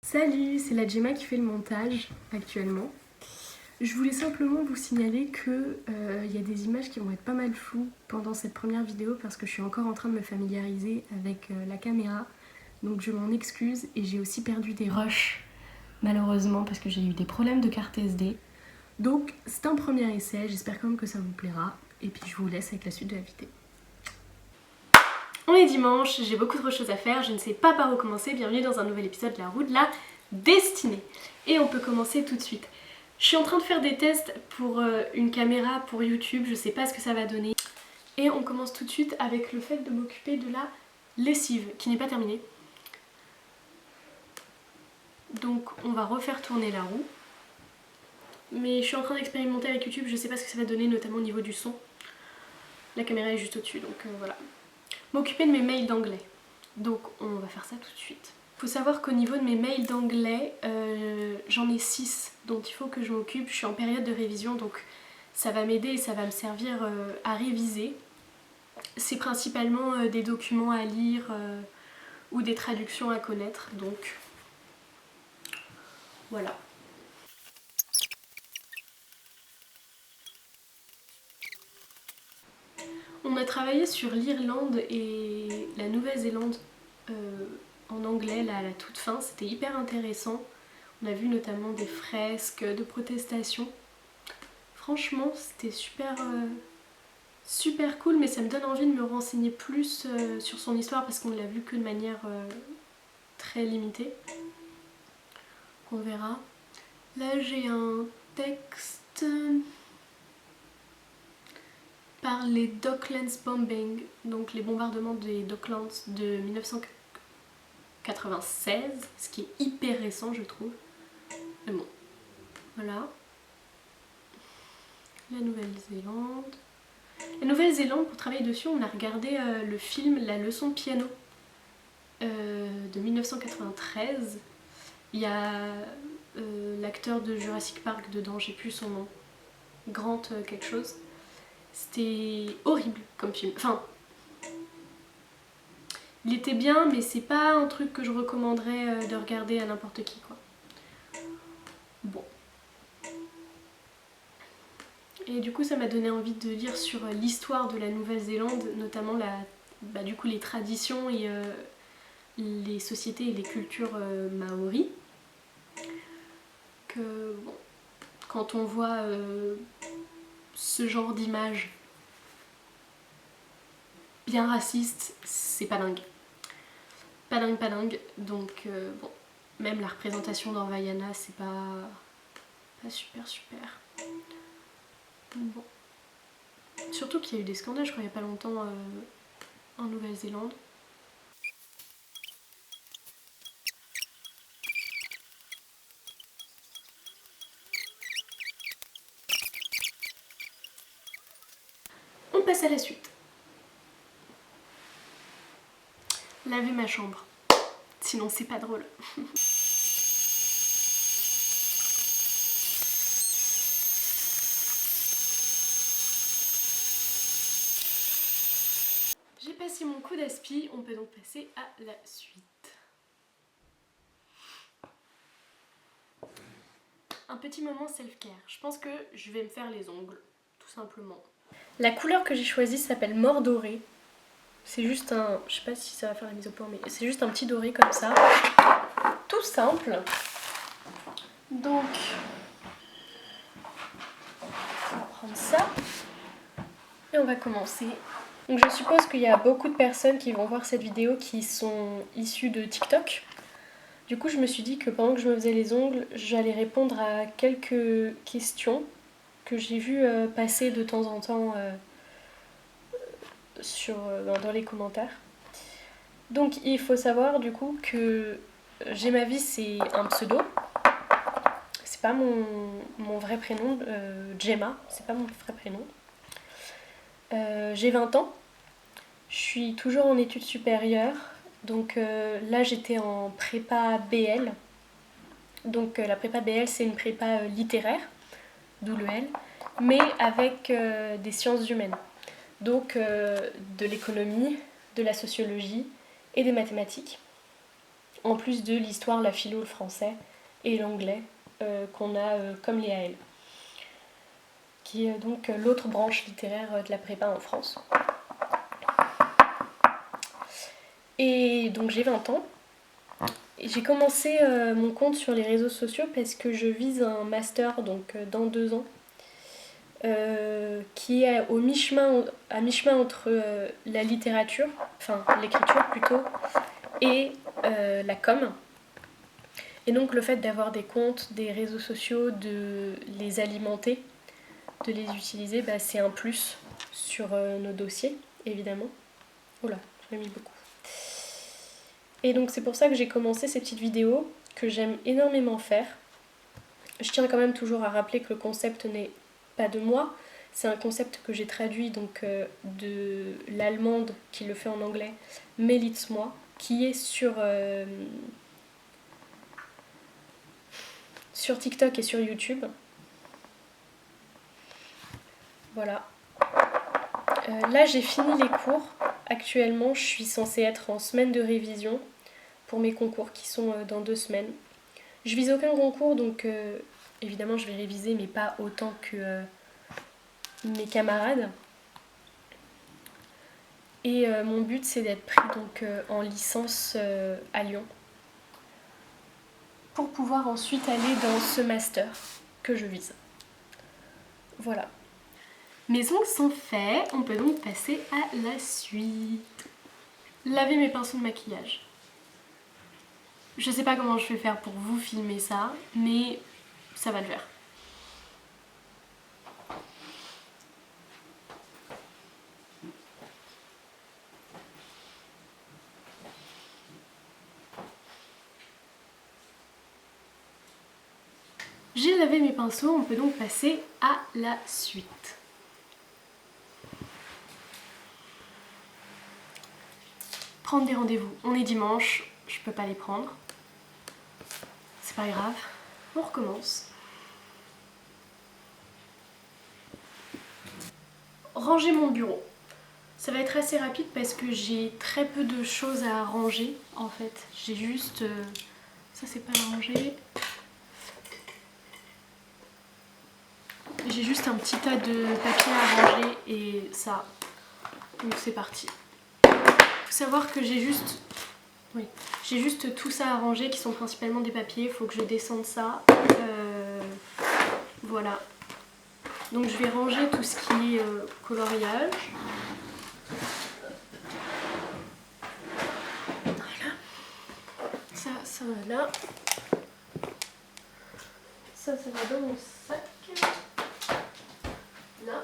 Salut, c'est la Gemma qui fait le montage actuellement. Je voulais simplement vous signaler que y a des images qui vont être pas mal floues pendant cette première vidéo parce que je suis encore en train de me familiariser avec la caméra. Donc je m'en excuse et j'ai aussi perdu des rushs malheureusement parce que j'ai eu des problèmes de carte SD. Donc c'est un premier essai, j'espère quand même que ça vous plaira et puis je vous laisse avec la suite de la vidéo. On est dimanche, j'ai beaucoup de choses à faire, je ne sais pas par où commencer, bienvenue dans un nouvel épisode de la roue de la destinée. Et on peut commencer tout de suite. Je suis en train de faire des tests pour une caméra pour YouTube, je sais pas ce que ça va donner. Et on commence tout de suite avec le fait de m'occuper de la lessive, qui n'est pas terminée. Donc on va refaire tourner la roue. Mais je suis en train d'expérimenter avec YouTube, je sais pas ce que ça va donner, notamment au niveau du son. La caméra est juste au-dessus, donc voilà. M'occuper de mes mails d'anglais. Donc on va faire ça tout de suite. Faut savoir qu'au niveau de mes mails d'anglais, j'en ai 6 dont il faut que je m'occupe. Je suis en période de révision donc ça va m'aider et ça va me servir à réviser. C'est principalement des documents à lire ou des traductions à connaître, donc voilà. On a travaillé sur l'Irlande et la Nouvelle-Zélande en anglais là, à la toute fin, c'était hyper intéressant. On a vu notamment des fresques de protestation. Franchement, c'était super cool, mais ça me donne envie de me renseigner plus sur son histoire parce qu'on ne l'a vu que de manière très limitée. On verra. Là, j'ai un texte par les Docklands Bombing, donc les bombardements des Docklands de 1996, ce qui est hyper récent, je trouve. Mais bon, voilà. La Nouvelle-Zélande. La Nouvelle-Zélande, pour travailler dessus, on a regardé le film La leçon de piano de 1993. Il y a l'acteur de Jurassic Park dedans, j'ai plus son nom. Grant quelque chose. C'était horrible comme film. Enfin, il était bien, mais c'est pas un truc que je recommanderais de regarder à n'importe qui, quoi. Bon. Et du coup, ça m'a donné envie de lire sur l'histoire de la Nouvelle-Zélande, notamment du coup, les traditions et les sociétés et les cultures maoris. Que bon, quand on voit ce genre d'image bien raciste, c'est pas dingue. Pas dingue. Donc bon, même la représentation dans Vaiana, c'est pas super. Bon. Surtout qu'il y a eu des scandales, je crois, il y a pas longtemps en Nouvelle-Zélande. On passe à la suite. Laver ma chambre. Sinon c'est pas drôle. J'ai passé mon coup d'aspi, on peut donc passer à la suite. Un petit moment self-care. Je pense que je vais me faire les ongles, tout simplement. La couleur que j'ai choisie s'appelle Mort Doré. C'est juste un... je sais pas si ça va faire la mise au point, mais c'est juste un petit doré comme ça. Tout simple. Donc, on va prendre ça. Et on va commencer. Donc je suppose qu'il y a beaucoup de personnes qui vont voir cette vidéo qui sont issues de TikTok. Du coup, je me suis dit que pendant que je me faisais les ongles, j'allais répondre à quelques questions que j'ai vues passer de temps en temps dans les commentaires. Donc il faut savoir du coup que Gemma c'est un pseudo. C'est pas mon vrai prénom, Gemma, c'est pas mon vrai prénom. J'ai 20 ans, je suis toujours en études supérieures, donc là j'étais en prépa BL. Donc la prépa BL c'est une prépa littéraire, d'où le L, mais avec des sciences humaines. Donc de l'économie, de la sociologie et des mathématiques. en plus de l'histoire, la philo, le français et l'anglais qu'on a comme les AL, qui est donc l'autre branche littéraire de la prépa en France. Et donc j'ai 20 ans. Et j'ai commencé mon compte sur les réseaux sociaux parce que je vise un master donc dans 2 ans, qui est à mi-chemin entre la littérature, enfin l'écriture plutôt, et la com. Et donc le fait d'avoir des comptes, des réseaux sociaux, de les alimenter, de les utiliser, bah, c'est un plus sur nos dossiers, évidemment. Oula, j'en ai mis beaucoup. Et donc c'est pour ça que j'ai commencé ces petites vidéos que j'aime énormément faire. Je tiens quand même toujours à rappeler que le concept n'est pas de moi, c'est un concept que j'ai traduit donc de l'allemande qui le fait en anglais, Melitsmois, qui est sur TikTok et sur YouTube. Voilà. Là j'ai fini les cours. Actuellement je suis censée être en semaine de révision pour mes concours qui sont dans 2 semaines. Je vise aucun concours donc évidemment je vais réviser mais pas autant que mes camarades. Et mon but c'est d'être pris donc en licence à Lyon pour pouvoir ensuite aller dans ce master que je vise. Voilà. Mes ongles sont faits, on peut donc passer à la suite. Laver mes pinceaux de maquillage. Je sais pas comment je vais faire pour vous filmer ça, mais ça va le faire. J'ai lavé mes pinceaux, on peut donc passer à la suite. Prendre des rendez-vous. On est dimanche, je peux pas les prendre. C'est pas grave, on recommence. Ranger mon bureau. Ça va être assez rapide parce que j'ai très peu de choses à ranger en fait. J'ai juste... ça c'est pas rangé. J'ai juste un petit tas de papier à ranger et ça. Donc c'est parti. Faut savoir que j'ai juste... Oui. J'ai juste tout ça à ranger qui sont principalement des papiers. Faut que je descende ça. Voilà. Donc je vais ranger tout ce qui est coloriage. Voilà. Ça va là. Ça va dans mon sac. Là.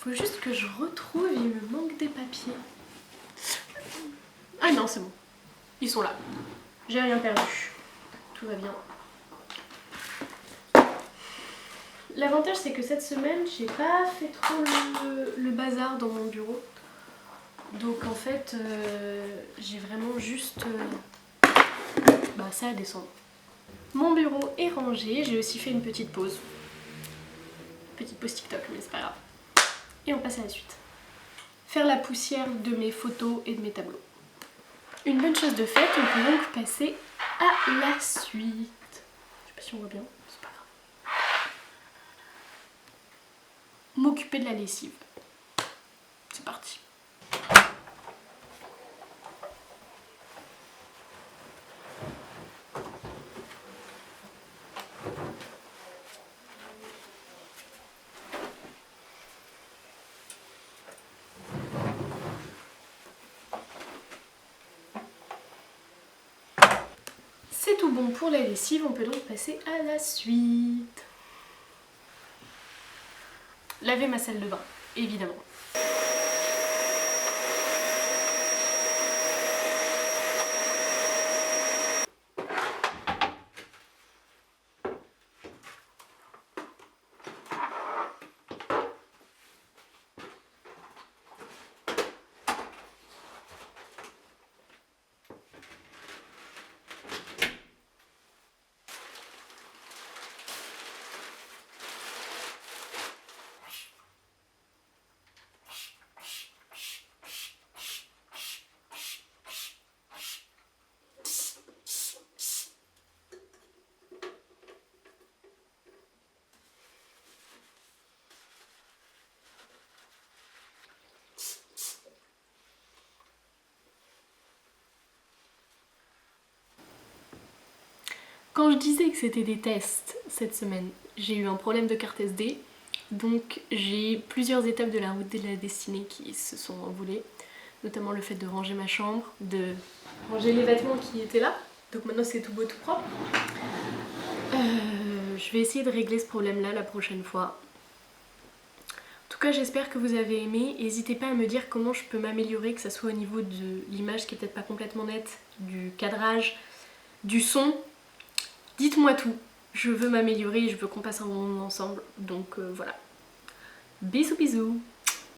Faut juste que je retrouve, il me manque des papiers. Ah non, c'est bon. Ils sont là. J'ai rien perdu. Tout va bien. L'avantage c'est que cette semaine, j'ai pas fait trop le bazar dans mon bureau. Donc en fait, j'ai vraiment juste ça à descendre. Mon bureau est rangé, j'ai aussi fait une petite pause. Petite pause TikTok, mais c'est pas grave. Et on passe à la suite. Faire la poussière de mes photos et de mes tableaux. Une bonne chose de faite, on peut donc passer à la suite. Je sais pas si on voit bien, c'est pas grave. M'occuper de la lessive. C'est parti. C'est tout bon pour la lessive, on peut donc passer à la suite. Laver ma salle de bain, évidemment. Quand je disais que c'était des tests cette semaine, j'ai eu un problème de carte SD, donc j'ai plusieurs étapes de la route de la destinée qui se sont envolées, notamment le fait de ranger ma chambre, de ranger les vêtements qui étaient là, donc maintenant c'est tout beau tout propre. Je vais essayer de régler ce problème là la prochaine fois. En tout cas j'espère que vous avez aimé, n'hésitez pas à me dire comment je peux m'améliorer, que ce soit au niveau de l'image qui est peut-être pas complètement nette, du cadrage, du son. Dites-moi tout, je veux m'améliorer, je veux qu'on passe un bon moment ensemble, donc voilà. Bisous bisous.